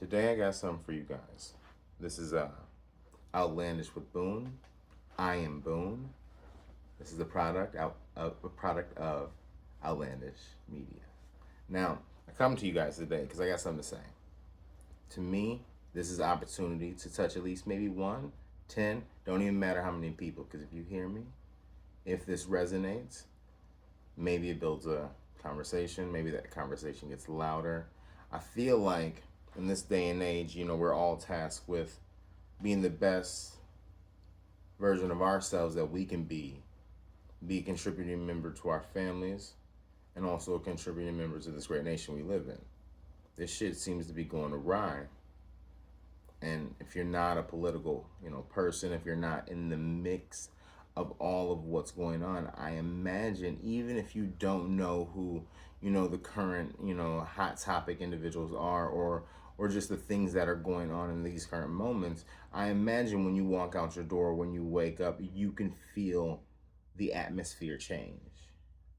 Today I got something for you guys. This is Outlandish with Boone. I am Boone. This is a product of Outlandish Media. Now I come to you guys today because I got something to say. To me, this is an opportunity to touch at least maybe one, 10. Don't even matter how many people. Because if you hear me, if this resonates, maybe it builds a conversation. Maybe that conversation gets louder. I feel like in this day and age, we're all tasked with being the best version of ourselves that we can be a contributing member to our families, and also a contributing member to this great nation we live in. This shit seems to be going awry. And if you're not a political, person, if you're not in the mix of all of what's going on, I imagine even if you don't know who, the current, hot topic individuals are, or just the things that are going on in these current moments, I imagine when you walk out your door, when you wake up, you can feel the atmosphere change.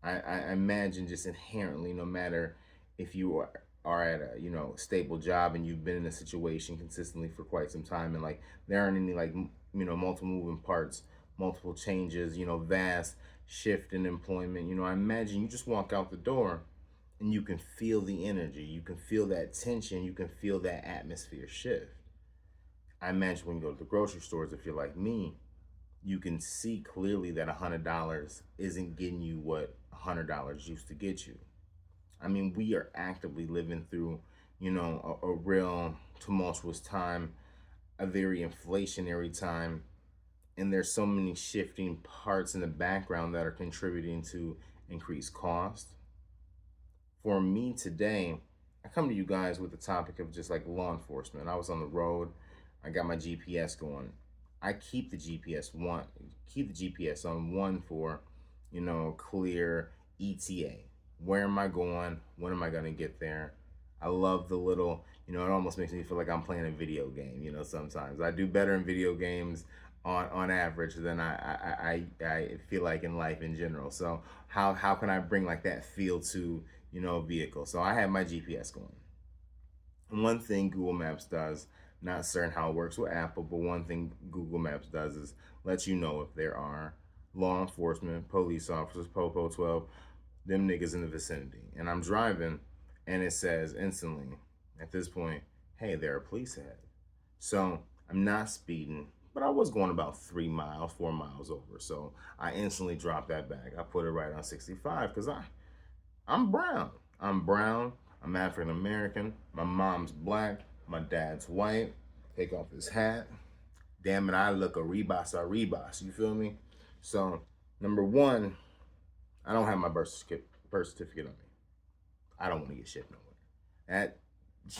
I imagine just inherently, no matter if you are at a stable job and you've been in a situation consistently for quite some time, and like there aren't any like multiple moving parts, multiple changes, vast shift in employment. I imagine you just walk out the door and you can feel the energy, you can feel that tension, you can feel that atmosphere shift. I imagine when you go to the grocery stores, if you're like me, you can see clearly that $100 isn't getting you what $100 used to get you. I mean, we are actively living through, a real tumultuous time, a very inflationary time, and there's so many shifting parts in the background that are contributing to increased cost. For me today, I come to you guys with the topic of just like law enforcement. I was on the road, I got my GPS going. I keep the GPS on one for, clear ETA. Where am I going? When am I gonna get there? I love the little, it almost makes me feel like I'm playing a video game. Sometimes I do better in video games on average than I feel like in life in general. So how can I bring like that feel to a vehicle? So I have my GPS going. One thing Google Maps does, not certain how it works with Apple, but one thing Google Maps does is let you know if there are law enforcement, police officers, Po Po 12, them niggas in the vicinity. And I'm driving and it says instantly at this point, hey, there are police ahead. So I'm not speeding, but I was going about 3 miles, 4 miles over. So I instantly dropped that back. I put it right on 65 because I'm brown. I'm brown. I'm African American. My mom's black. My dad's white. Take off his hat. Damn it, I look a rebus. You feel me? So, number one, I don't have my birth certificate on me. I don't want to get shipped nowhere. That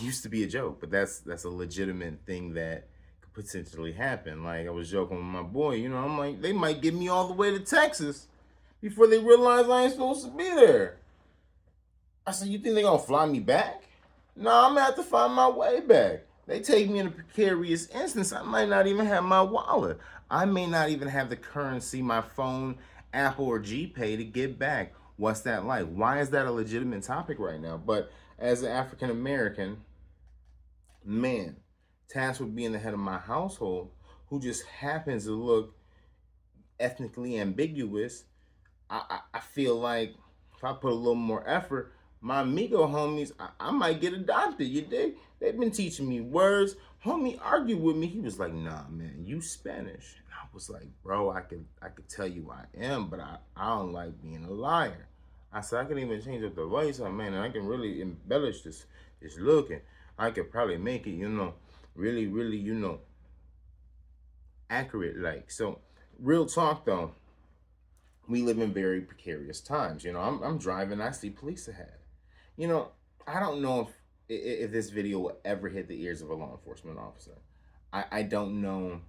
used to be a joke, but that's a legitimate thing that could potentially happen. Like I was joking with my boy, I'm like, they might get me all the way to Texas before they realize I ain't supposed to be there. I said, you think they're gonna fly me back? No, I'm gonna have to find my way back. They take me in a precarious instance. I might not even have my wallet. I may not even have the currency, my phone, Apple, or GPay to get back. What's that like? Why is that a legitimate topic right now? But as an African American man, tasked with being the head of my household, who just happens to look ethnically ambiguous, I feel like if I put a little more effort, my amigo homies, I might get adopted. You dig? They've been teaching me words. Homie argued with me. He was like, "Nah, man, you Spanish." And I was like, "Bro, I could tell you I am, but I don't like being a liar." I said I can even change up the voice, man, and I can really embellish this look, and I could probably make it, really, really, accurate. Like so, real talk though, we live in very precarious times. I'm driving, I see police ahead. You know, I don't know if this video will ever hit the ears of a law enforcement officer. I don't know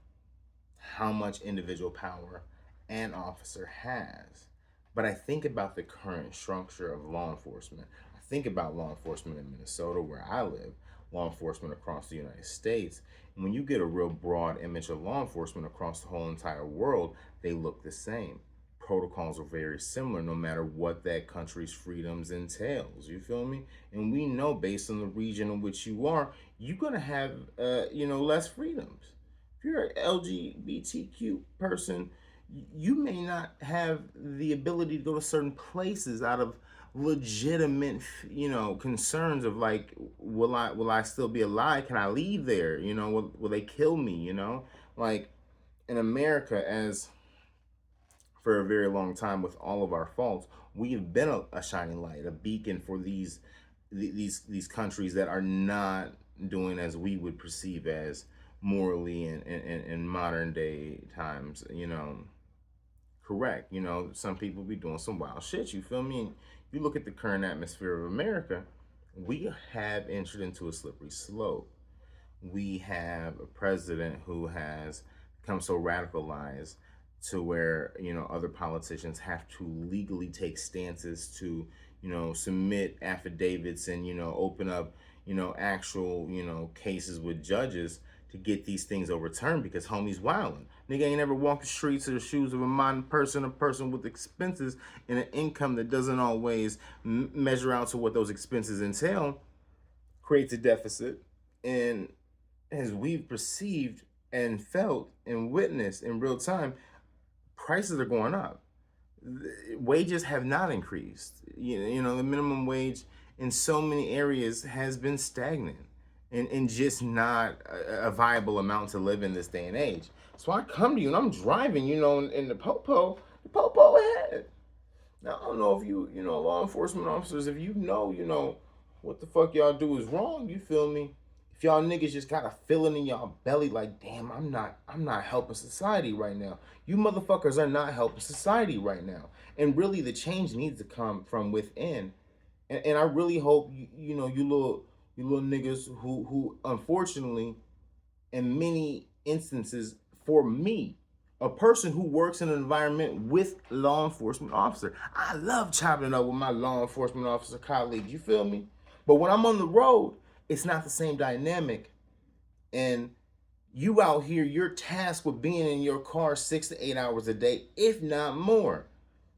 how much individual power an officer has. But I think about the current structure of law enforcement. I think about law enforcement in Minnesota, where I live, law enforcement across the United States. And when you get a real broad image of law enforcement across the whole entire world, they look the same. protocols are very similar no matter what that country's freedoms entails. You feel me? And we know based on the region in which you are, you're gonna have less freedoms. If you're an LGBTQ person, you may not have the ability to go to certain places out of legitimate concerns of like, will I still be alive? Can I leave there? Will they kill me? Like in America, as for a very long time, with all of our faults, we have been a shining light, a beacon for these countries that are not doing as we would perceive as morally in modern day times, correct. Some people be doing some wild shit, you feel me? And you look at the current atmosphere of America, we have entered into a slippery slope. We have a president who has become so radicalized to where other politicians have to legally take stances to submit affidavits and open up actual cases with judges to get these things overturned because homie's wildin'. Nigga ain't ever walked the streets or the shoes of a modern person, a person with expenses and an income that doesn't always measure out to what those expenses entail, creates a deficit. And as we've perceived and felt and witnessed in real time, prices are going up. Wages have not increased. The minimum wage in so many areas has been stagnant and just not a viable amount to live in this day and age. So I come to you and I'm driving, in the Po Po ahead. Now I don't know if law enforcement officers, if what the fuck y'all do is wrong. You feel me? If y'all niggas just got a feeling in y'all belly like, damn, I'm not helping society right now. You motherfuckers are not helping society right now. And really the change needs to come from within. And I really hope you little niggas who unfortunately in many instances, for me, a person who works in an environment with law enforcement officer, I love chopping it up with my law enforcement officer colleagues. You feel me? But when I'm on the road, it's not the same dynamic. And you out here, you're tasked with being in your car 6 to 8 hours a day, if not more.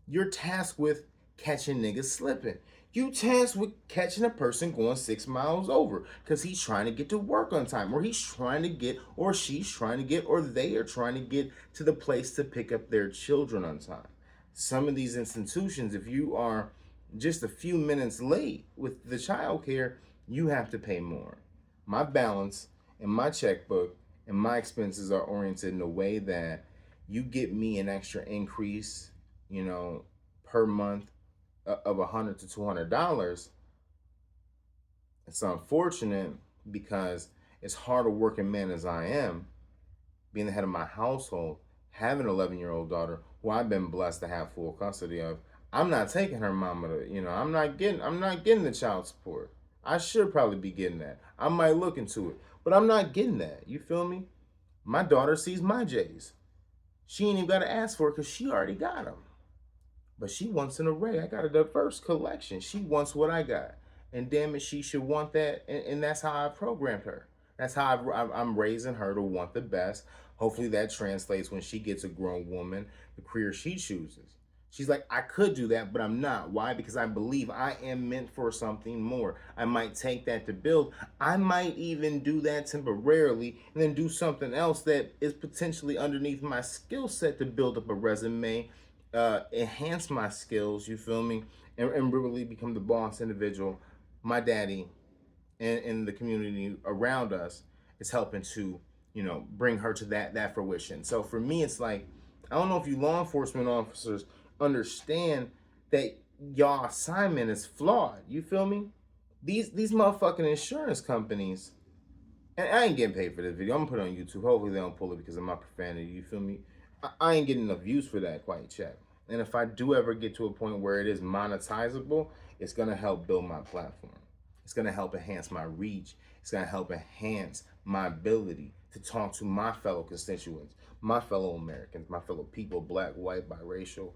You're tasked with catching niggas slipping. You tasked with catching a person going 6 miles over because he's trying to get to work on time, or he's trying to get, or she's trying to get, or they are trying to get to the place to pick up their children on time. Some of these institutions, if you are just a few minutes late with the child care, you have to pay more. My balance and my checkbook and my expenses are oriented in a way that you get me an extra increase, per month of $100 to $200. It's unfortunate because as hard a working man as I am, being the head of my household, having an 11-year-old daughter who I've been blessed to have full custody of, I'm not taking her mama to, I'm not getting the child support. I should probably be getting that. I might look into it, but I'm not getting that. You feel me? My daughter sees my J's. She ain't even got to ask for it because she already got them. But she wants an array. I got a diverse collection. She wants what I got. And damn it, she should want that. And that's how I programmed her. That's how I'm raising her to want the best. Hopefully that translates when she gets a grown woman, the career she chooses. She's like, I could do that, but I'm not. Why? Because I believe I am meant for something more. I might take that to build. I might even do that temporarily and then do something else that is potentially underneath my skill set to build up a resume, enhance my skills, you feel me? And really become the boss individual. My daddy and the community around us is helping to, bring her to that fruition. So for me, it's like, I don't know if you law enforcement officers understand that y'all assignment is flawed. You feel me? These motherfucking insurance companies, and I ain't getting paid for this video. I'm gonna put it on YouTube. Hopefully they don't pull it because of my profanity. You feel me? I ain't getting enough views for that quite yet. And if I do ever get to a point where it is monetizable, it's gonna help build my platform. It's gonna help enhance my reach. It's gonna help enhance my ability to talk to my fellow constituents, my fellow Americans, my fellow people, black, white, biracial.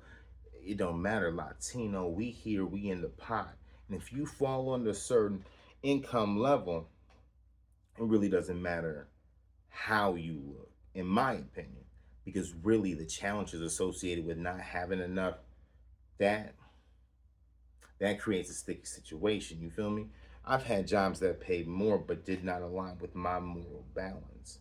It don't matter, Latino, we here, we in the pot. And if you fall under a certain income level, it really doesn't matter how you look, in my opinion. because really the challenges associated with not having enough, that that creates a sticky situation. You feel me? I've had jobs that paid more but did not align with my moral balance,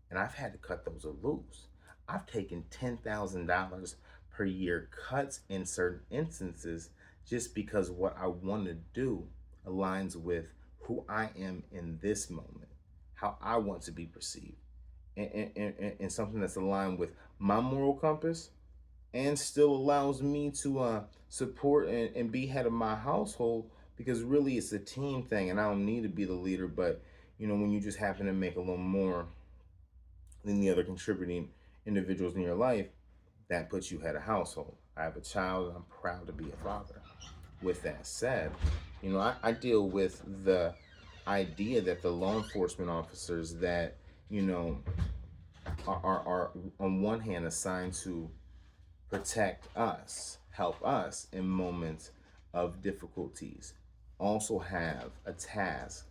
and I've had to cut those loose. I've taken $10,000 per year cuts in certain instances just because what I want to do aligns with who I am in this moment, how I want to be perceived, and something that's aligned with my moral compass and still allows me to support and be head of my household, because really it's a team thing and I don't need to be the leader. But when you just happen to make a little more than the other contributing individuals in your life, that puts you head of household. I have a child and I'm proud to be a father. With that said, I deal with the idea that the law enforcement officers that you know are on one hand assigned to protect us, help us in moments of difficulties, also have a task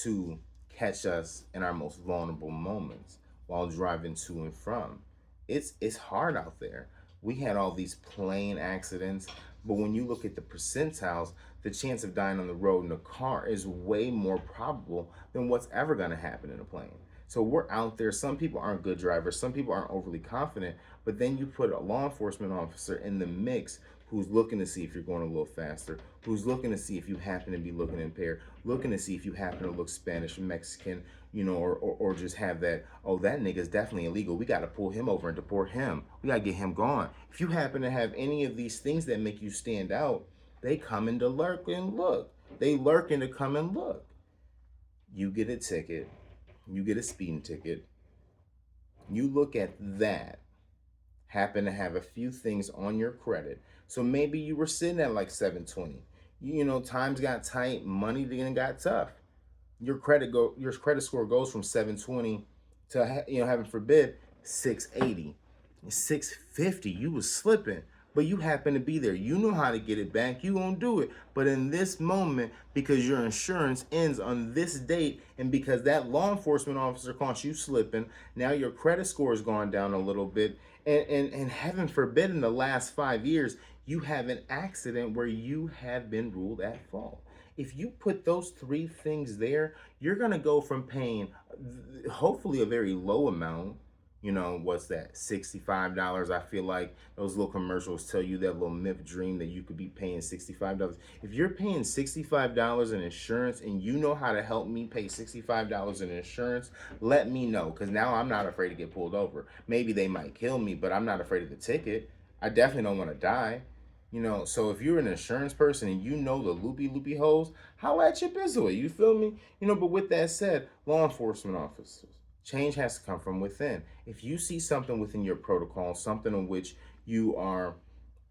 to catch us in our most vulnerable moments while driving to and from. It's hard out there. We had all these plane accidents, but when you look at the percentiles, the chance of dying on the road in a car is way more probable than what's ever going to happen in a plane. So we're out there. Some people aren't good drivers. Some people aren't overly confident. But then you put a law enforcement officer in the mix who's looking to see if you're going a little faster, who's looking to see if you happen to be looking impaired, looking to see if you happen to look Spanish or Mexican, or just have that, oh, that nigga's definitely illegal. We got to pull him over and deport him. We got to get him gone. If you happen to have any of these things that make you stand out, they come in to lurk and look. They lurk in to come and look. You get a ticket. You get a speeding ticket. You look at that, happen to have a few things on your credit. So maybe you were sitting at like 720. Times got tight, money then got tough. Your credit score goes from 720 to heaven forbid 680, 650. You was slipping, but you happen to be there. You know how to get it back. You gonna do it. But in this moment, because your insurance ends on this date, and because that law enforcement officer caught you slipping, now your credit score has gone down a little bit. And heaven forbid, in the last 5 years, you have an accident where you have been ruled at fault. If you put those three things there, you're going to go from paying hopefully a very low amount. What's that? $65. I feel like those little commercials tell you that little myth dream that you could be paying $65. If you're paying $65 in insurance and you know how to help me pay $65 in insurance, let me know, because now I'm not afraid to get pulled over. Maybe they might kill me, but I'm not afraid of the ticket. I definitely don't want to die. So if you're an insurance person and you know the loopy holes, holla at your bizzle. You feel me? But with that said, law enforcement officers, change has to come from within. If you see something within your protocol, something in which you are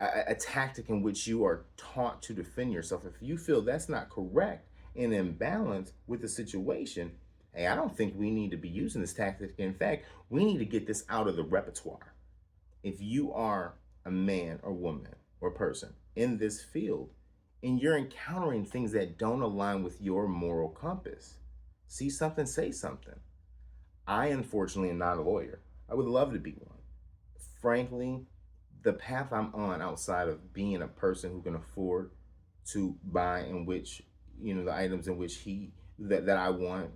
a tactic in which you are taught to defend yourself, if you feel that's not correct and in balance with the situation, hey, I don't think we need to be using this tactic. In fact, we need to get this out of the repertoire. If you are a man or woman or person in this field and you're encountering things that don't align with your moral compass, see something, say something. I unfortunately am not a lawyer. I would love to be one. Frankly, the path I'm on, outside of being a person who can afford to buy in which, the items in which that I want,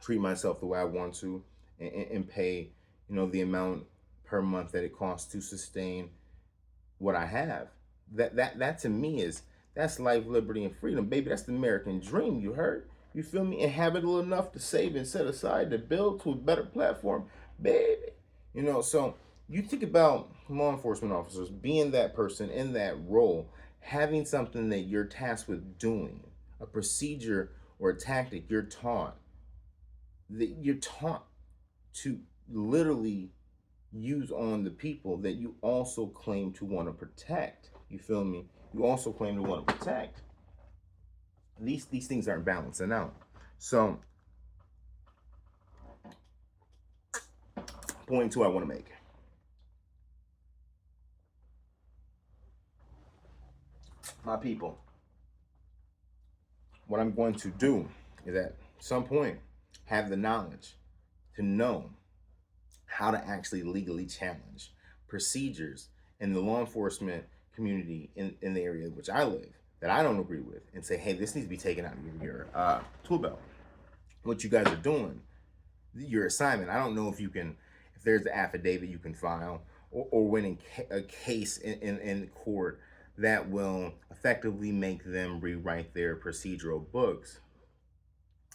treat myself the way I want to, and pay, the amount per month that it costs to sustain what I have. That to me that's life, liberty, and freedom, baby. That's the American dream. You heard? You feel me? And have it little enough to save and set aside to build to a better platform, baby. So you think about law enforcement officers being that person in that role, having something that you're tasked with doing, a procedure or a tactic you're taught to literally use on the people that you also claim to want to protect. You feel me? You also claim to want to protect. These things aren't balancing out. So, point two I want to make. My people, what I'm going to do is at some point have the knowledge to know how to actually legally challenge procedures in the law enforcement community in the area in which I live that I don't agree with, and say, hey, this needs to be taken out of your tool belt. What you guys are doing, your assignment. I don't know if you can, if there's the affidavit you can file, or win a case in court that will effectively make them rewrite their procedural books.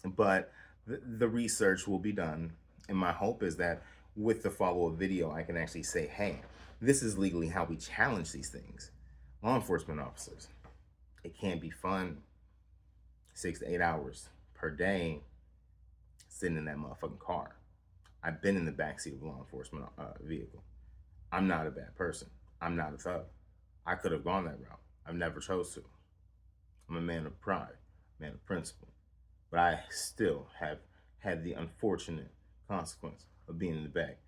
But the research will be done, and my hope is that with the follow-up video, I can actually say, hey, this is legally how we challenge these things. Law enforcement officers, it can't be fun 6 to 8 hours per day sitting in that motherfucking car. I've been in the backseat of a law enforcement vehicle. I'm not a bad person. I'm not a thug. I could have gone that route. I've never chose to. I'm a man of pride, man of principle. But I still have had the unfortunate consequence of being in the back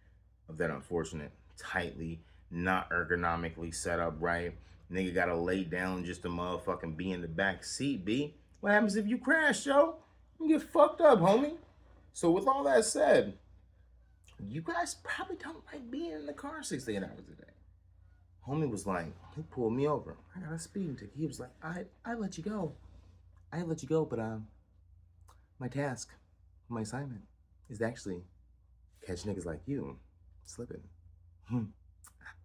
of that unfortunate, tightly, not ergonomically set up right. Nigga gotta lay down just to motherfucking be in the back seat, B. What happens if you crash, yo? You get fucked up, homie. So with all that said, you guys probably don't like being in the car 6 to 8 hours a day. Homie was like, he pulled me over. I got a speeding ticket. He was like, I let you go. I let you go, but my task, my assignment is actually catch niggas like you slipping.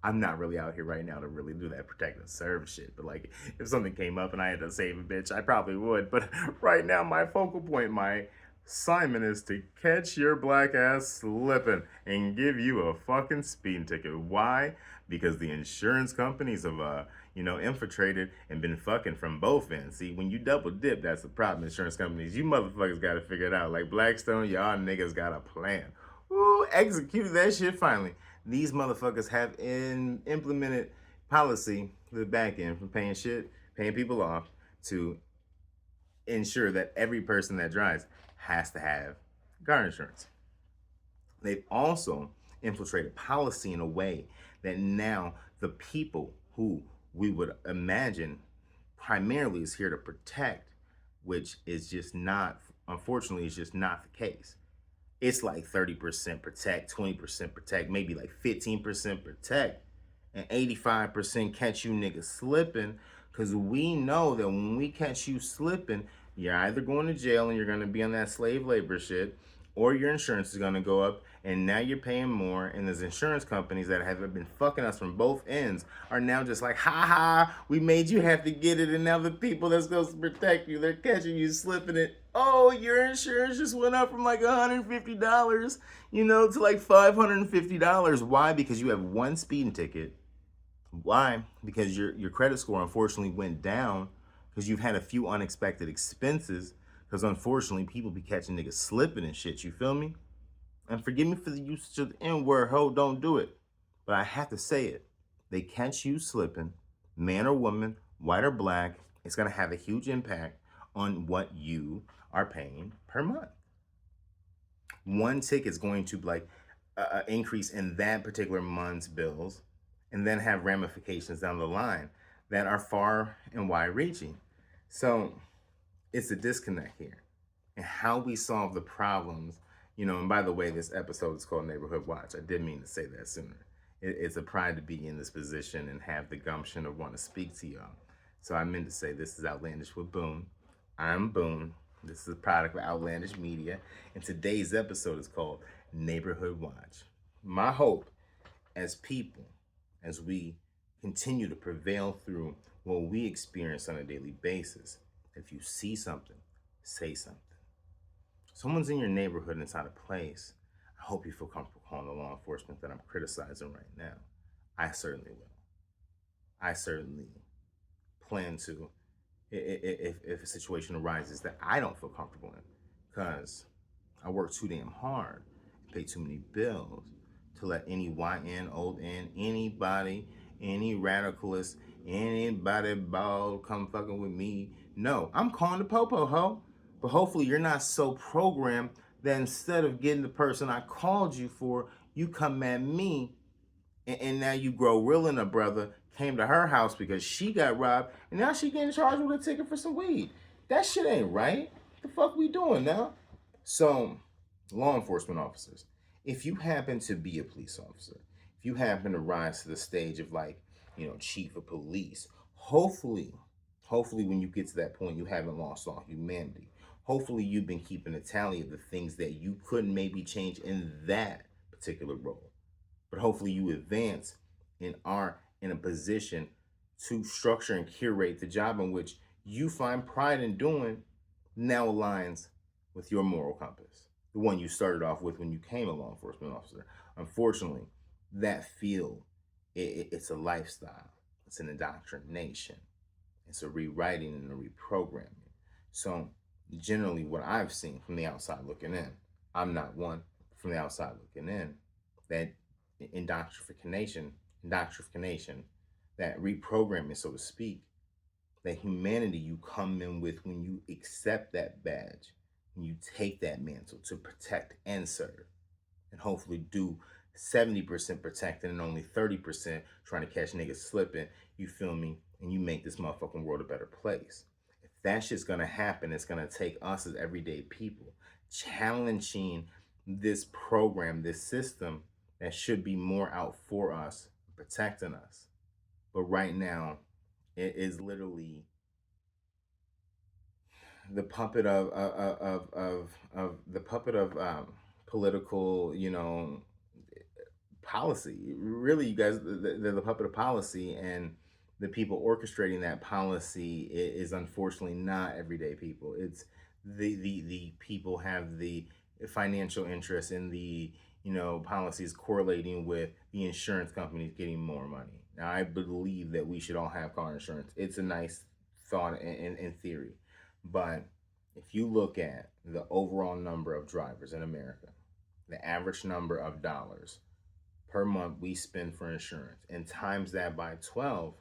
I'm not really out here right now to really do that protective service shit, but like if something came up and I had to save a bitch, I probably would. But right now, my focal point, my assignment is to catch your black ass slipping and give you a fucking speeding ticket. Why? Because the insurance companies have infiltrated and been fucking from both ends. See, when you double dip, that's the problem. Insurance companies, you motherfuckers gotta figure it out. Like Blackstone, y'all niggas got a plan. Ooh, execute that shit finally. These motherfuckers have implemented policy to the back end from paying people off to ensure that every person that drives has to have car insurance. They've also infiltrated policy in a way that now the people who we would imagine primarily is here to protect, which is just not, unfortunately, is just not the case. It's like 30% protect, 20% protect, maybe like 15% protect, and 85% catch you niggas slipping, because we know that when we catch you slipping, you're either going to jail and you're going to be on that slave labor shit, or your insurance is going to go up, and now you're paying more, and those insurance companies that have been fucking us from both ends are now just like, ha ha, we made you have to get it, and now the people that's supposed to protect you, they're catching you slipping it. Oh, your insurance just went up from like $150, to like $550. Why? Because you have one speeding ticket. Why? Because your credit score unfortunately went down because you've had a few unexpected expenses, because unfortunately people be catching niggas slipping and shit, you feel me? And forgive me for the usage of the N-word, ho, don't do it. But I have to say it. They catch you slipping, man or woman, white or black, it's gonna have a huge impact on what you are paying per month. One ticket's going to like increase in that particular month's bills, and then have ramifications down the line that are far and wide reaching. So it's a disconnect here. And how we solve the problems, and by the way, this episode is called Neighborhood Watch. I did mean to say that sooner. It's a pride to be in this position and have the gumption of want to speak to y'all. So I meant to say this is Outlandish with Boone. I'm Boone. This is a product of Outlandish Media. And today's episode is called Neighborhood Watch. My hope as people, as we continue to prevail through what we experience on a daily basis, if you see something, say something. Someone's in your neighborhood and it's out of place, I hope you feel comfortable calling the law enforcement that I'm criticizing right now. I certainly will. I certainly plan to, if a situation arises that I don't feel comfortable in, because I work too damn hard, pay too many bills to let any YN, old N, anybody, any radicalist, anybody bald come fucking with me. No, I'm calling the Po Po Hoe. But hopefully you're not so programmed that instead of getting the person I called you for, you come at me, and now you grow real in a brother, came to her house because she got robbed, and now she getting charged with a ticket for some weed. That shit ain't right. What the fuck we doing now? So, law enforcement officers, if you happen to be a police officer, if you happen to rise to the stage of like, chief of police, hopefully when you get to that point, you haven't lost all humanity. Hopefully you've been keeping a tally of the things that you couldn't maybe change in that particular role. But hopefully you advance and are in a position to structure and curate the job in which you find pride in doing now aligns with your moral compass, the one you started off with when you became a law enforcement officer. Unfortunately, that field, it's a lifestyle, it's an indoctrination, it's a rewriting and a reprogramming. So, generally, what I've seen from the outside looking in, I'm not one from the outside looking in, that indoctrination, that reprogramming, so to speak, that humanity you come in with when you accept that badge, when you take that mantle to protect and serve, and hopefully do 70% protecting and only 30% trying to catch niggas slipping, you feel me? And you make this motherfucking world a better place. If that shit's gonna happen, it's gonna take us as everyday people challenging this program, this system that should be more out for us, protecting us. But right now, it is literally the puppet of the puppet of political, policy. Really, you guys, they're the puppet of policy, and the people orchestrating that policy is unfortunately not everyday people. It's the people have the financial interest in the policies correlating with the insurance companies getting more money. Now, I believe that we should all have car insurance. It's a nice thought in theory, but if you look at the overall number of drivers in America, the average number of dollars per month we spend for insurance, and times that by 12,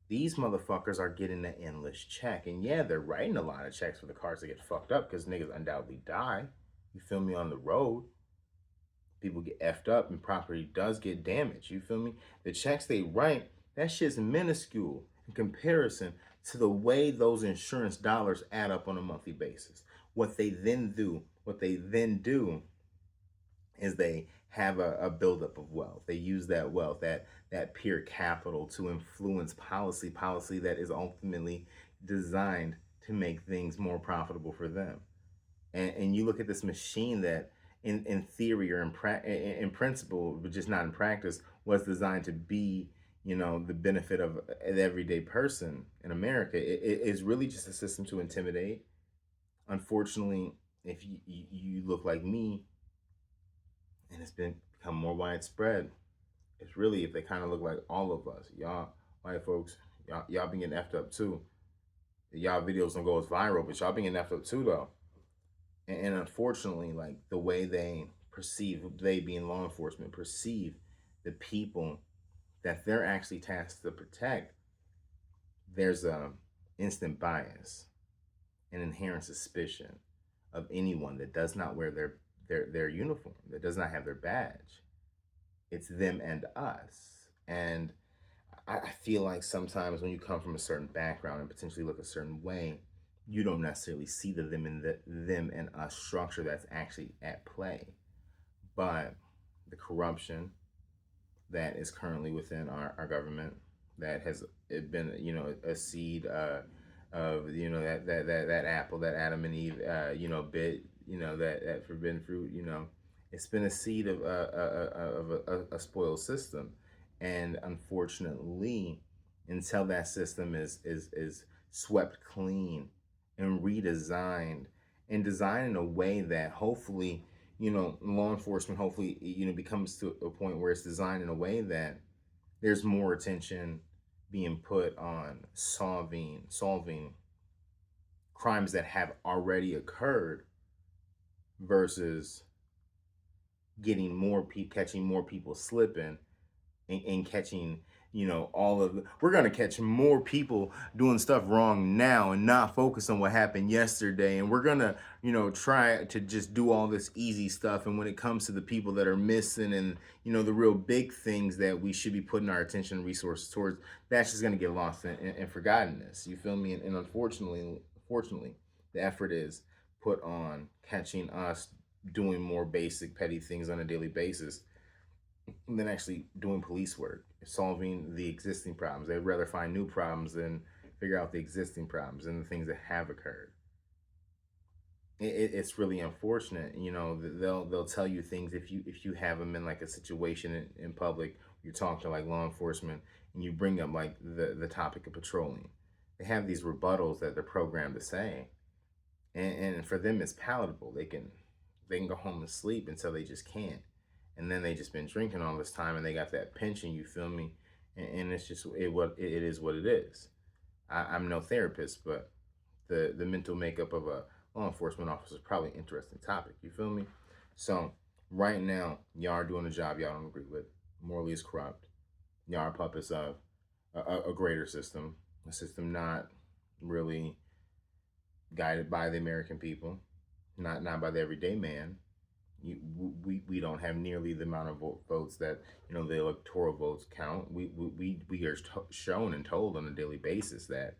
these motherfuckers are getting an endless check. And yeah, they're writing a lot of checks for the cars that get fucked up because niggas undoubtedly die. You feel me? On the road, people get effed up and property does get damaged. You feel me? The checks they write, that shit's minuscule in comparison to the way those insurance dollars add up on a monthly basis. What they then do is they have a buildup of wealth. They use that wealth, that pure capital, to influence policy that is ultimately designed to make things more profitable for them. And you look at this machine that, in theory or in principle, but just not in practice, was designed to be, the benefit of the everyday person in America. It is really just a system to intimidate. Unfortunately, if you look like me, and it's become more widespread, it's really if they kind of look like all of us, y'all white folks, y'all been getting effed up too. Y'all videos don't go as viral, but y'all been getting effed up too though. And unfortunately, like the way they being law enforcement perceive the people that they're actually tasked to protect, there's a instant bias, an inherent suspicion of anyone that does not wear their uniform, that does not have their badge. It's them and us. And I feel like sometimes when you come from a certain background and potentially look a certain way, you don't necessarily see the them and us structure that's actually at play. But the corruption that is currently within our government, that has been a seed of that apple that Adam and Eve bit, that forbidden fruit, it's been a seed of a spoiled system. And unfortunately, until that system is swept clean and redesigned and designed in a way that hopefully, law enforcement hopefully, becomes to a point where it's designed in a way that there's more attention being put on solving crimes that have already occurred versus catching more people slipping, and catching, we're going to catch more people doing stuff wrong now and not focus on what happened yesterday. And we're going to, try to just do all this easy stuff. And when it comes to the people that are missing and, the real big things that we should be putting our attention and resources towards, that's just going to get lost in forgottenness. You feel me? And unfortunately, the effort is put on catching us doing more basic petty things on a daily basis than actually doing police work, solving the existing problems. They'd rather find new problems than figure out the existing problems and the things that have occurred. It's really unfortunate. You know, they'll tell you things if you have them in like a situation in public. You talk to like law enforcement and you bring up like the topic of patrolling. They have these rebuttals that they're programmed to say, and for them it's palatable. They can go home and sleep until they just can't, and then they just been drinking all this time and they got that pension. You feel me? And it's just it is what it is. I'm no therapist, but the mental makeup of a law enforcement officer is probably an interesting topic. You feel me? So right now, y'all are doing a job y'all don't agree with. Morally is corrupt. Y'all are puppets of a greater system, a system not really guided by the American people, not by the everyday man. We don't have nearly the amount of votes that the electoral votes count. We are shown and told on a daily basis that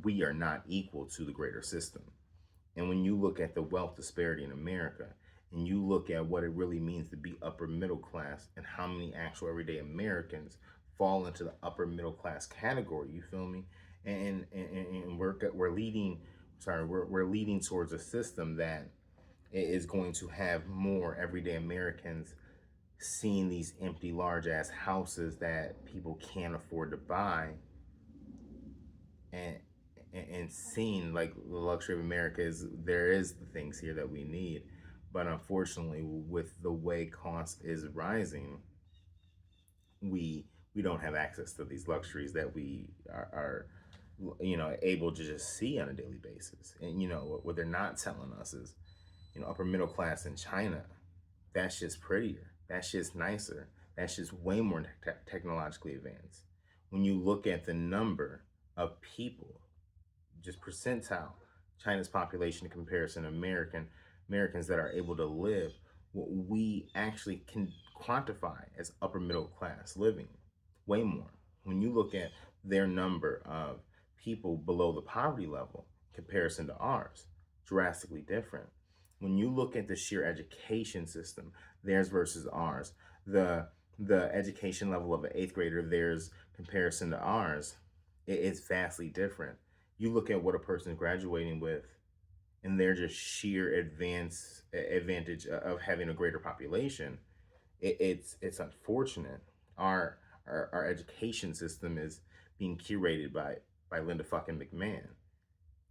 we are not equal to the greater system. And when you look at the wealth disparity in America, and you look at what it really means to be upper middle class, and how many actual everyday Americans fall into the upper middle class category, you feel me? And we're leading, we're leading towards a system that is going to have more everyday Americans seeing these empty, large ass houses that people can't afford to buy, and and seeing like the luxury of America is there is the things here that we need, but unfortunately, with the way cost is rising, we don't have access to these luxuries that we are able to just see on a daily basis. And what they're not telling us is, upper middle class in China, that's just prettier, that's just nicer, that's just way more technologically advanced. When you look at the number of people, just percentile, China's population in comparison to Americans that are able to live what we actually can quantify as upper middle class living, way more. When you look at their number of people below the poverty level in comparison to ours, drastically different. When you look at the sheer education system, theirs versus ours, the education level of an eighth grader, theirs comparison to ours, it's vastly different. You look at what a person is graduating with, and their just sheer advantage of having a greater population. It's unfortunate. Our education system is being curated by Linda fucking McMahon.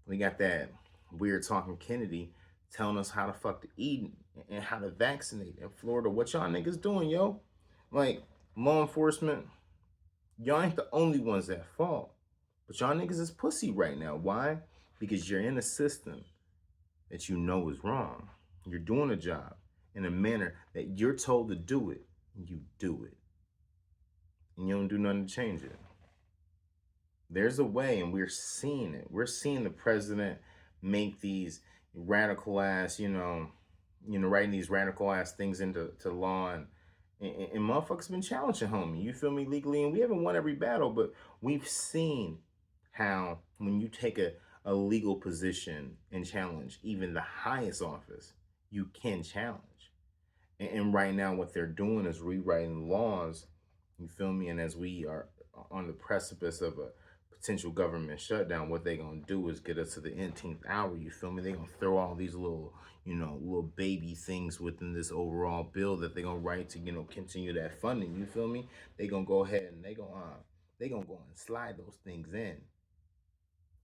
We got that weird talking Kennedy telling us how to fuck to eat and how to vaccinate in Florida. What y'all niggas doing, yo? Like, law enforcement, y'all ain't the only ones at fault. But y'all niggas is pussy right now. Why? Because you're in a system that you know is wrong. You're doing a job in a manner that you're told to do it, and you do it. And you don't do nothing to change it. There's a way, and we're seeing it. We're seeing the president make these radical ass, writing these radical ass things into law, and motherfuckers been challenging homie. You feel me? Legally, and we haven't won every battle, but we've seen how when you take a legal position and challenge even the highest office, you can challenge. And right now, what they're doing is rewriting laws. You feel me? And as we are on the precipice of a potential government shutdown, what they gonna do is get us to the 18th hour. You feel me? They gonna throw all these little baby things within this overall bill that they gonna write to continue that funding. You feel me? They gonna go ahead and they gonna go and slide those things in.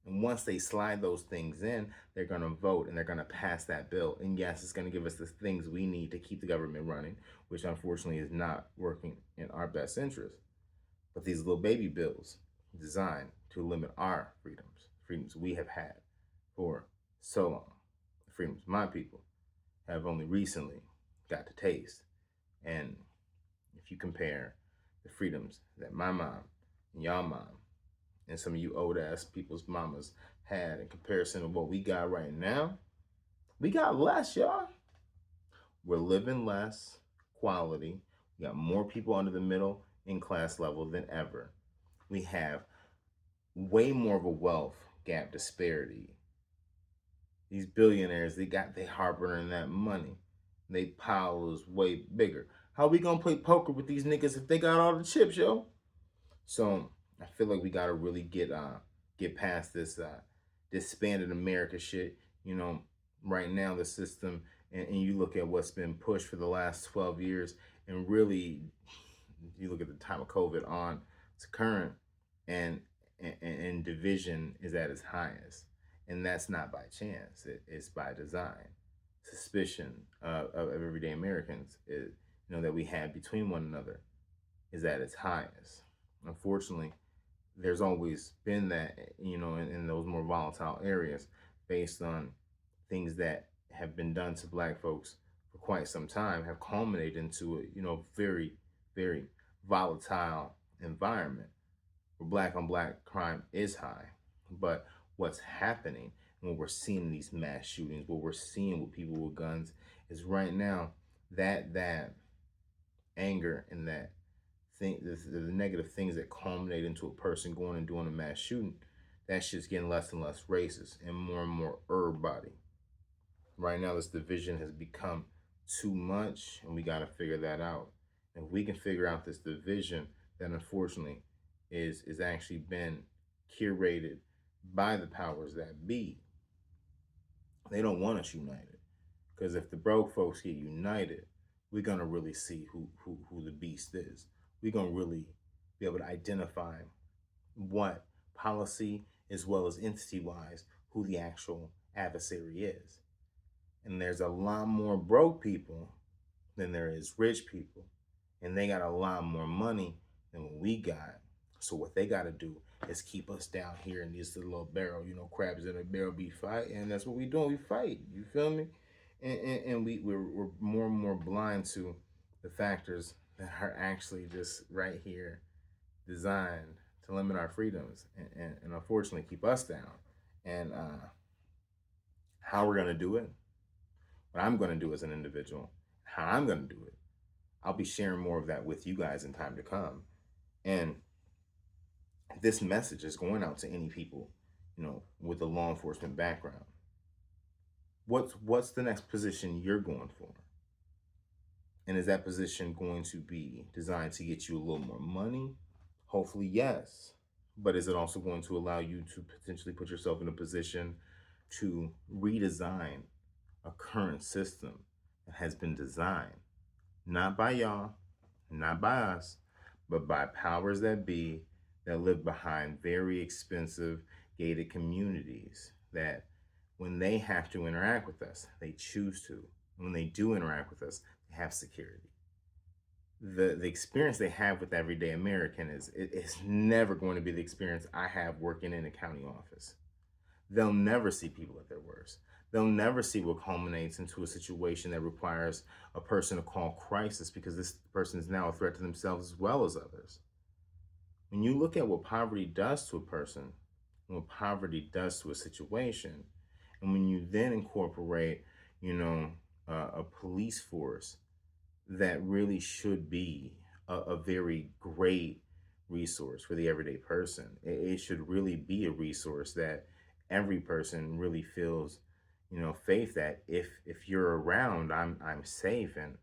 And once they slide those things in, they're going to vote and they're going to pass that bill. And yes, it's going to give us the things we need to keep the government running, which unfortunately is not working in our best interest. But these little baby bills designed to limit our freedoms we have had for so long, the freedoms my people have only recently got to taste. And if you compare the freedoms that my mom and y'all mom and some of you old ass people's mamas had in comparison to what we got right now, we got less, y'all. We're living less quality. We got more people under the middle in class level than ever. We have way more of a wealth gap disparity. These billionaires, they harbor in that money. They pile is way bigger. How we gonna play poker with these niggas if they got all the chips, yo? So I feel like we gotta really get past this disbanded America shit. You know, right now the system, and you look at what's been pushed for the last 12 years, and really you look at the time of COVID on to current, and and division is at its highest, and that's not by chance. It's by design. Suspicion of everyday Americans is, that we have between one another is at its highest. Unfortunately, there's always been that, in those more volatile areas, based on things that have been done to black folks for quite some time, have culminated into a, very, very volatile environment where black on black crime is high. But what's happening, when we're seeing these mass shootings, what we're seeing with people with guns, is right now that anger and that thing, the negative things that culminate into a person going and doing a mass shooting, that shit's getting less and less racist and more herb body. Right now, this division has become too much, and we got to figure that out. And if we can figure out this division, that unfortunately is actually been curated by the powers that be. They don't want us united, because if the broke folks get united, we're gonna really see who the beast is. We're gonna really be able to identify what policy as well as entity wise who the actual adversary is. And there's a lot more broke people than there is rich people, and they got a lot more money than what we got. So what they got to do is keep us down here in this little barrel, crabs in a barrel be fight, and that's what we doing. We fight. You feel me? And we're more and more blind to the factors that are actually just right here, designed to limit our freedoms and unfortunately keep us down. And how we're gonna do it, what I'm gonna do as an individual, how I'm gonna do it, I'll be sharing more of that with you guys in time to come. And this message is going out to any people, with a law enforcement background. What's the next position you're going for? And is that position going to be designed to get you a little more money? Hopefully, yes. But is it also going to allow you to potentially put yourself in a position to redesign a current system that has been designed not by y'all, not by us, but by powers that be that live behind very expensive gated communities that when they have to interact with us, they choose to. When they do interact with us, they have security. The experience they have with everyday American is never going to be the experience I have working in a county office. They'll never see people at their worst. They'll never see what culminates into a situation that requires a person to call crisis because this person is now a threat to themselves as well as others. When you look at what poverty does to a person, what poverty does to a situation, and when you then incorporate, a police force that really should be a very great resource for the everyday person. It should really be a resource that every person really feels, faith that if you're around, I'm safe, and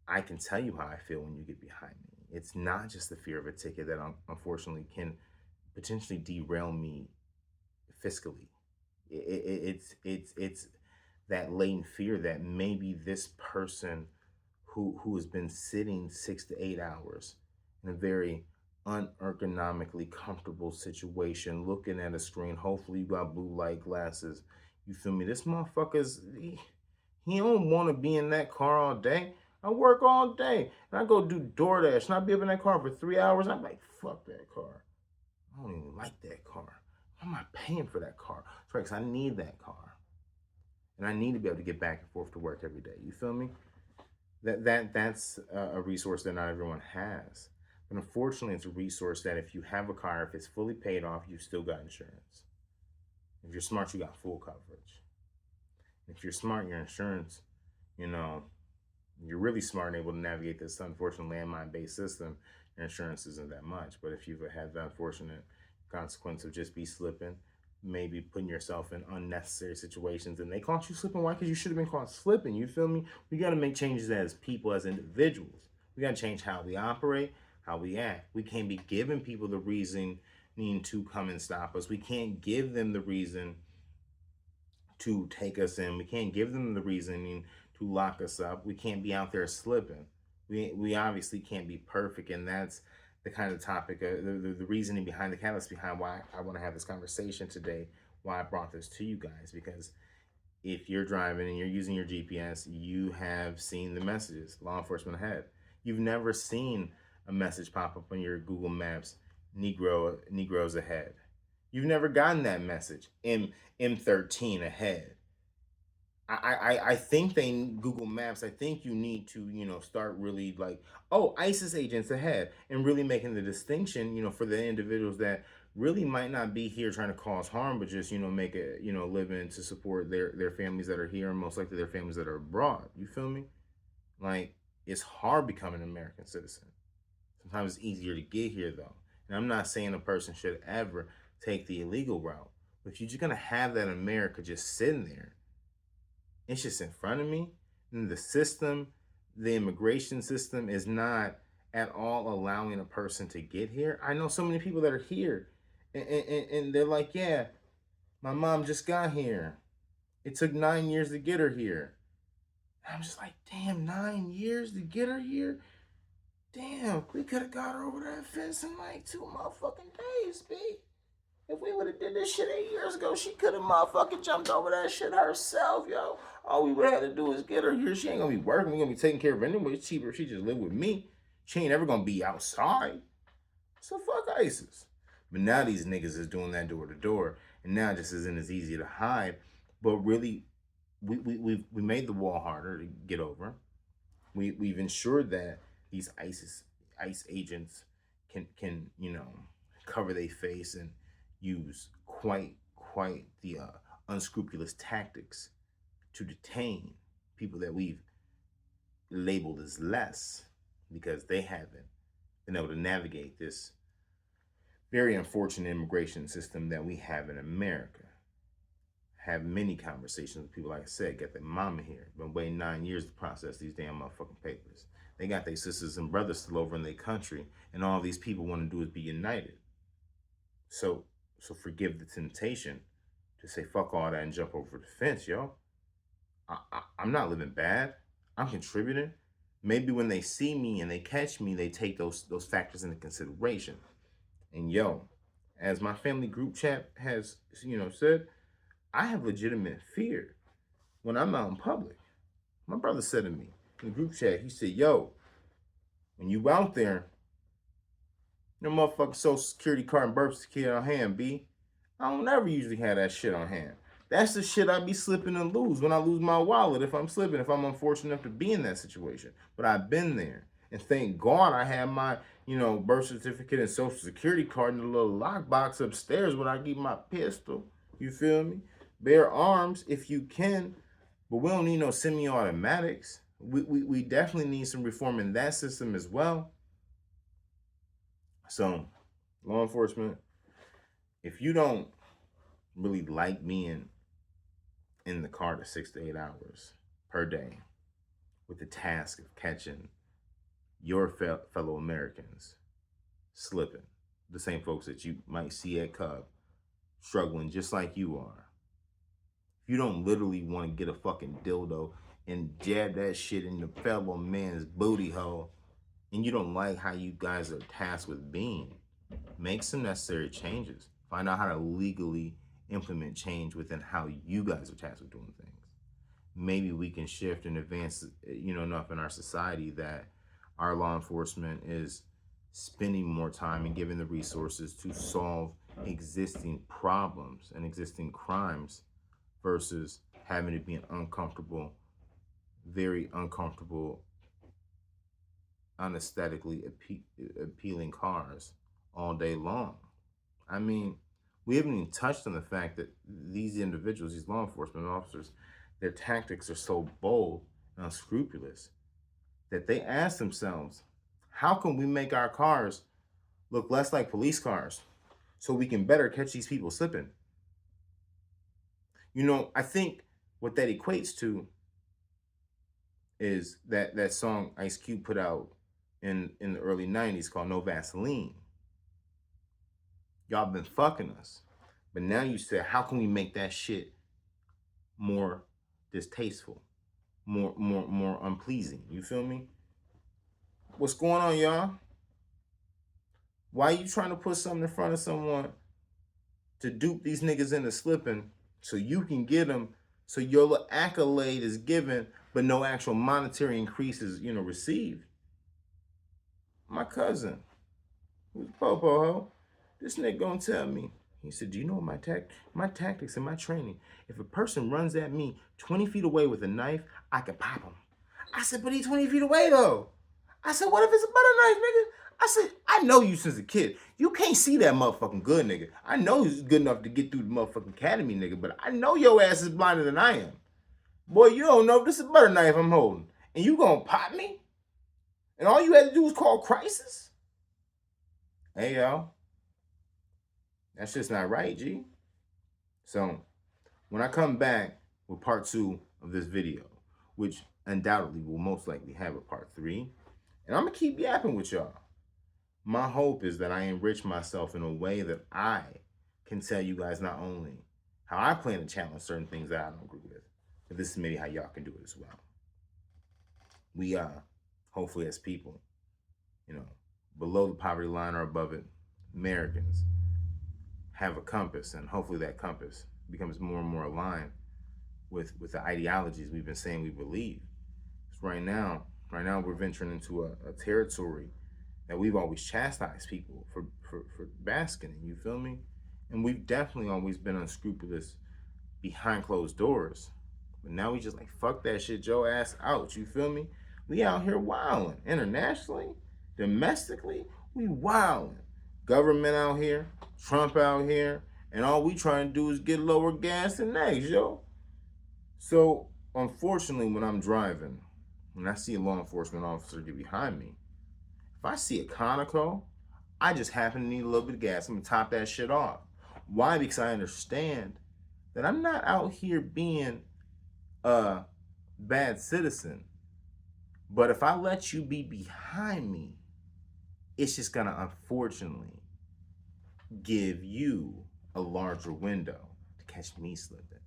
I can tell you how I feel when you get behind me. It's not just the fear of a ticket that unfortunately can potentially derail me fiscally. It's that latent fear that maybe this person who has been sitting 6 to 8 hours in a very unergonomically comfortable situation, looking at a screen. Hopefully, you got blue light glasses. You feel me? This motherfucker's he don't want to be in that car all day. I work all day and I go do DoorDash and I be up in that car for 3 hours. I'm like, fuck that car. I don't even like that car. Why am I paying for that car? It's right, 'cause I need that car. And I need to be able to get back and forth to work every day. You feel me? That's a resource that not everyone has. But unfortunately, it's a resource that if you have a car, if it's fully paid off, you still got insurance. If you're smart, you got full coverage. If you're smart, your insurance, you're really smart and able to navigate this unfortunate landmine-based system, your insurance isn't that much. But if you've had the unfortunate consequence of just be slipping, maybe putting yourself in unnecessary situations, and they caught you slipping. Why? Because you should have been caught slipping. You feel me? We got to make changes as people, as individuals. We got to change how we operate, how we act. We can't be giving people the reason to come and stop us. We can't give them the reason to take us in. We can't give them the reasoning to lock us up. We can't be out there slipping. We obviously can't be perfect, and that's the kind of topic, the reasoning behind, the catalyst behind why I want to have this conversation today, why I brought this to you guys. Because if you're driving and you're using your GPS, you have seen the messages, law enforcement ahead. You've never seen a message pop up on your Google Maps, Negroes ahead. You've never gotten that message, M13 ahead. I think they Google Maps. I think you need to start really like, oh, ISIS agents ahead, and really making the distinction for the individuals that really might not be here trying to cause harm, but just make a living to support their families that are here, and most likely their families that are abroad. You feel me? Like, it's hard becoming an American citizen. Sometimes it's easier to get here though, and I'm not saying a person should ever take the illegal route, but if you're just gonna have that America just sitting there, it's just in front of me. And the system, the immigration system, is not at all allowing a person to get here. I know so many people that are here, and they're like, yeah, my mom just got here. It took 9 years to get her here. And I'm just like, damn, 9 years to get her here? Damn, we could have got her over that fence in like 2 motherfucking days, B. If we would have did this shit 8 years ago, she could have motherfucking jumped over that shit herself, yo. All we would have to do is get her here. She ain't gonna be working. We gonna be taking care of her anyway. It's cheaper if she just live with me. She ain't ever gonna be outside. So fuck ISIS. But now these niggas is doing that door to door, and now it just isn't as easy to hide. But really, we made the wall harder to get over. We've ensured that these ICE agents can cover their face and use quite the unscrupulous tactics to detain people that we've labeled as less, because they haven't been able to navigate this very unfortunate immigration system that we have in America. Have many conversations with people, like I said, got their mama here, been waiting 9 years to process these damn motherfucking papers. They got their sisters and brothers still over in their country, and all these people want to do is be united. So forgive the temptation to say fuck all that and jump over the fence, yo. I'm not living bad. I'm contributing. Maybe when they see me and they catch me, they take those factors into consideration. And yo, as my family group chat has said, I have legitimate fear when I'm out in public. My brother said to me in the group chat, he said, yo, when you out there, your motherfucking social security card and birth certificate on hand, B. I don't ever usually have that shit on hand. That's the shit I be slipping and lose when I lose my wallet, if I'm slipping, if I'm unfortunate enough to be in that situation. But I've been there. And thank God I have my, birth certificate and social security card in the little lockbox upstairs when I keep my pistol. You feel me? Bear arms if you can, but we don't need no semi-automatics. We definitely need some reform in that system as well. So, law enforcement, if you don't really like being in the car to 6 to 8 hours per day with the task of catching your fellow Americans slipping, the same folks that you might see at Cub struggling just like you are, if you don't literally want to get a fucking dildo and jab that shit in the fellow man's booty hole, and you don't like how you guys are tasked with being, make some necessary changes. Find out how to legally implement change within how you guys are tasked with doing things. Maybe we can shift and advance, enough in our society that our law enforcement is spending more time and giving the resources to solve existing problems and existing crimes versus having to be an uncomfortable, very uncomfortable, unesthetically appealing cars all day long. I mean, we haven't even touched on the fact that these individuals, these law enforcement officers, their tactics are so bold and unscrupulous that they ask themselves, how can we make our cars look less like police cars so we can better catch these people slipping? You know, I think what that equates to is that song Ice Cube put out in the early 90s called No Vaseline. Y'all been fucking us. But now you said, how can we make that shit more distasteful, more unpleasing? You feel me? What's going on, y'all? Why are you trying to put something in front of someone to dupe these niggas into slipping so you can get them, so your accolade is given, but no actual monetary increase is, received? My cousin, who's Po Po Hoe, this nigga gonna tell me. He said, do you know what my tactics and my training? If a person runs at me 20 feet away with a knife, I can pop him. I said, but he's 20 feet away though. I said, what if it's a butter knife, nigga? I said, I know you since a kid. You can't see that motherfucking good, nigga. I know he's good enough to get through the motherfucking academy, nigga, but I know your ass is blinder than I am. Boy, you don't know if this is a butter knife I'm holding. And you gonna pop me? And all you had to do was call crisis? Hey, yo. That's just not right, G. So, when I come back with part 2 of this video, which undoubtedly will most likely have a part 3, and I'm gonna keep yapping with y'all. My hope is that I enrich myself in a way that I can tell you guys not only how I plan to challenge certain things that I don't agree with, but this is maybe how y'all can do it as well. We hopefully as people, below the poverty line or above it, Americans have a compass, and hopefully that compass becomes more and more aligned with the ideologies we've been saying we believe. Because right now we're venturing into a territory that we've always chastised people for basking in, you feel me? And we've definitely always been unscrupulous behind closed doors. But now we just like, fuck that shit, Joe ass out, you feel me? We out here wilding. Internationally, domestically, we wilding. Government out here, Trump out here, and all we trying to do is get lower gas and eggs, yo. So, unfortunately, when I'm driving, and I see a law enforcement officer get behind me, if I see a Conoco, I just happen to need a little bit of gas. I'm gonna top that shit off. Why? Because I understand that I'm not out here being a bad citizen. But if I let you be behind me, it's just gonna unfortunately give you a larger window to catch me slipping.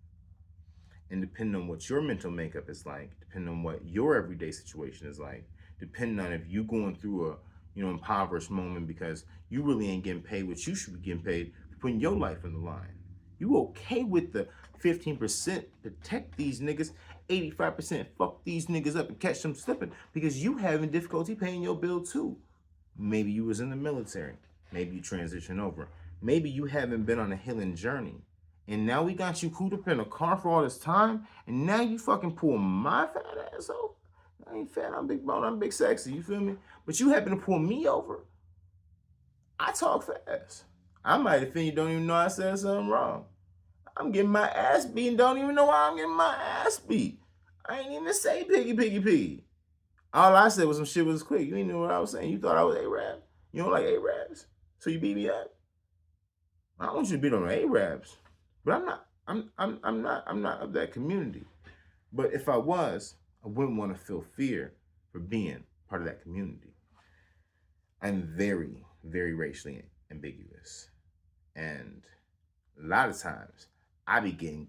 And depending on what your mental makeup is like, depending on what your everyday situation is like, depending on if you going through a impoverished moment because you really ain't getting paid what you should be getting paid for putting your life in the line. You okay with the 15% protect these niggas, 85% fuck these niggas up and catch them slipping because you having difficulty paying your bill too. Maybe you was in the military. Maybe you transitioned over. Maybe you haven't been on a healing journey. And now we got you cooped up in a car for all this time, and now you fucking pull my fat ass over. I ain't fat, I'm big bone, I'm big sexy, you feel me? But you happen to pull me over. I talk fast. I might offend you, don't even know I said something wrong. I'm getting my ass beat and don't even know why I'm getting my ass beat. I ain't even say piggy. All I said was some shit was quick. You ain't know what I was saying. You thought I was A-Rab. You don't like A-Rabs, so you beat me up. I don't want you to beat on A-Rabs, but I'm not of that community. But if I was, I wouldn't want to feel fear for being part of that community. I'm very, very racially ambiguous. And a lot of times I be getting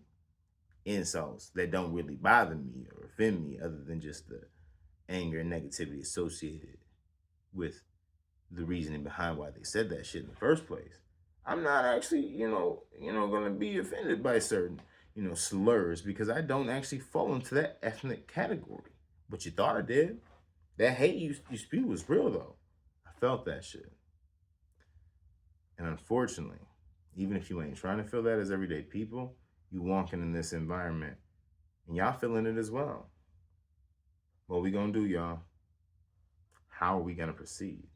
insults that don't really bother me or offend me other than just the anger and negativity associated with the reasoning behind why they said that shit in the first place. I'm not actually, gonna be offended by certain, slurs because I don't actually fall into that ethnic category. But you thought I did. That hate you spew was real though. I felt that shit. And unfortunately, even if you ain't trying to feel that as everyday people, you walking in this environment and y'all feeling it as well. What we gonna do, y'all? How are we gonna proceed?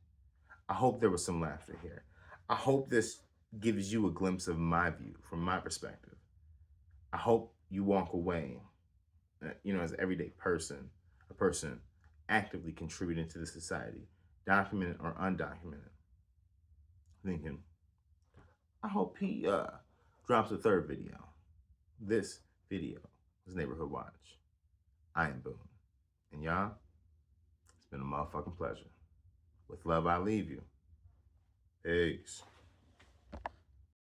I hope there was some laughter here. I hope this gives you a glimpse of my view from my perspective. I hope you walk away, as an everyday person, a person actively contributing to the society, documented or undocumented, thinking, I hope he drops a third video. This video was Neighborhood Watch. I am Boone. And y'all, it's been a motherfucking pleasure. With love, I leave you. Peace.